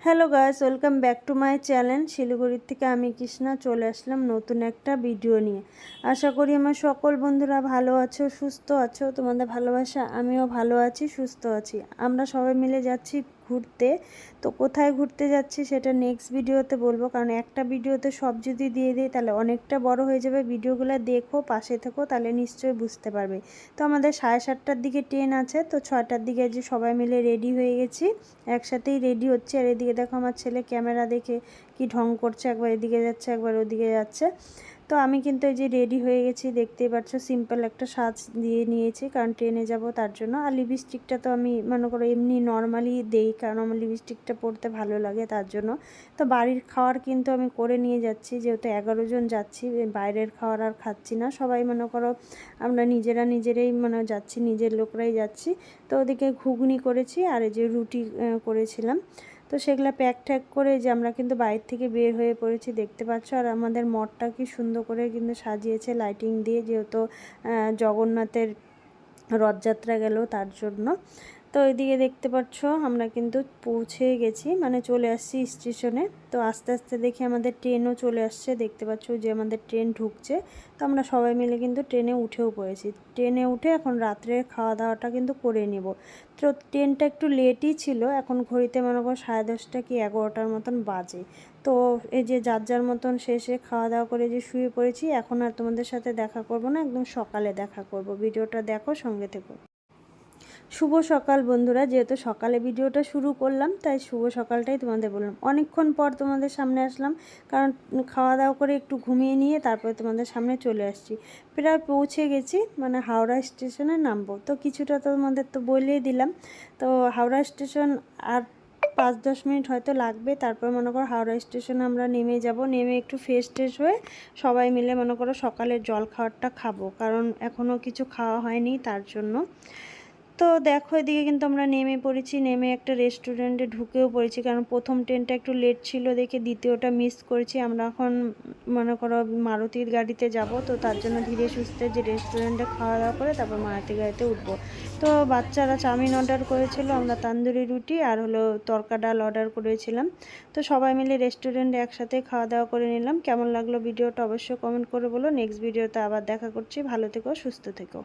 Hello guys, welcome back to my channel. শিলিগুড়ির থেকে আমি কৃষ্ণা চলে আসলাম নতুন একটা ভিডিও নিয়ে। আশা করি আমার সকল বন্ধুরা ভালো আছো, সুস্থ আছো। তোমাদের ভালোবাসা আমিও ভালো আছি, সুস্থ আছি। আমরা সবাই মিলে যাচ্ছি ঘুরতে। তো কোথায় ঘুরতে যাচ্ছি সেটা নেক্সট ভিডিওতে বলবো, কারণ একটা ভিডিওতে সব যদি দিয়ে দিই তাহলে অনেকটা বড় হয়ে যাবে। ভিডিওগুলো দেখো, পাশে থেকো, তাহলে নিশ্চয়ই বুঝতে পারবে। তো আমাদের 7:30টার দিকে ট্রেন আছে, তো 6টার দিকে যে সবাই মিলে রেডি হয়ে গেছি, একসাথেই রেডি হচ্ছে। আর এদিকে দেখো আমার ছেলে ক্যামেরা দেখে কি ঢং করছে, একবার এদিকে যাচ্ছে একবার ওদিকে যাচ্ছে। তো আমি কিন্তু এই যে রেডি হয়ে গেছি, দেখতেই পাচ্ছ। সিম্পল একটা সাজ দিয়ে নিয়েছি, কারণ ট্রেনে যাব তার জন্য। আর লিপস্টিকটা তো আমি মনে করো এমনি নর্মালি দেই, কারণ আমার লিপস্টিকটা পরতে ভালো লাগে তার জন্য। তো বাড়ির খাওয়ার কিন্তু আমি করে নিয়ে যাচ্ছি, যেহেতু 11 জন যাচ্ছি। বাইরের খাওয়ার আর খাচ্ছি না, সবাই মনে করো আমরা নিজেরাই যাচ্ছি, নিজের লোকরাই যাচ্ছি। তো ওদিকে ঘুগনি করেছি আর এই যে রুটি করেছিলাম। তো সেগুলো প্যাক ট্যাক করে যে আমরা কিন্তু বাইরে থেকে বের হয়ে পড়েছি, দেখতে পাচ্ছ। আর আমাদের মঠটা কি সুন্দর করে কিন্তু সাজিয়েছে লাইটিং দিয়ে, যেহেতু জগন্নাথের রথযাত্রা গেল তার জন্য। তো এদিকে দেখতে পাচ্ছ আমরা কিন্তু পৌঁছে গেছি, চলে আসছি স্টেশনে। তো আস্তে আস্তে দেখি আমাদের ট্রেনও চলে আসছে, দেখতে পাচ্ছ যে আমাদের ট্রেন ঢুকছে। তো আমরা সবাই মিলে কিন্তু ট্রেনে উঠেও পড়েছি। ট্রেনে উঠে এখন রাত্রের খাওয়া দাওয়াটা কিন্তু করে নেব। তো ট্রেনটা একটু লেটই ছিল, এখন ঘড়িতে মনে করো 10:30 কি 11টার মতন বাজে। তো এই যে যার মতন শেষে খাওয়া দাওয়া করে যে শুয়ে পড়েছি। এখন আর তোমাদের সাথে দেখা করব না, একদম সকালে দেখা করব। ভিডিওটা দেখো, সঙ্গে থেকো। শুভ সকাল বন্ধুরা, যেহেতু সকালে ভিডিওটা শুরু করলাম তাই শুভ সকালটাই তোমাদের বললাম। অনেকক্ষণ পর তোমাদের সামনে আসলাম, কারণ খাওয়া দাওয়া করে একটু ঘুমিয়ে নিয়ে তারপরে তোমাদের সামনে চলে আসছি। প্রায় পৌঁছে গেছি, হাওড়া স্টেশনে নামবো। তো কিছুটা তোমাদের তো বলেই দিলাম। তো হাওড়া স্টেশন আর 5-10 মিনিট হয়তো লাগবে। তারপর মনে করো হাওড়া স্টেশনে আমরা নেমে যাব। নেমে একটু ফ্রেশ ট্রেশ হয়ে সবাই মিলে মনে করো সকালের জল খাবারটা খাবো, কারণ এখনও কিছু খাওয়া হয়নি তার জন্য। তো দেখো এদিকে কিন্তু আমরা নেমে পড়েছি, নেমে একটা রেস্টুরেন্টে ঢুকেও পড়েছি, কারণ প্রথম ট্রেনটা একটু লেট ছিল দেখে দ্বিতীয়টা মিস করেছি। আমরা এখন মনে করো মারুতির গাড়িতে যাব, তো তার জন্য ধীরে সুস্থে যে রেস্টুরেন্টে খাওয়া দাওয়া করে তারপর মারুতি গাড়িতে উঠবো। তো বাচ্চারা চাউমিন অর্ডার করেছিল, আমরা তান্দুরি রুটি আর তড়কা ডাল অর্ডার করেছিলাম। তো সবাই মিলে রেস্টুরেন্টে একসাথে খাওয়া দাওয়া করে নিলাম। কেমন লাগলো ভিডিওটা অবশ্যই কমেন্ট করে বলো। নেক্সট ভিডিওতে আবার দেখা করছি। ভালো থেকো, সুস্থ থেকো।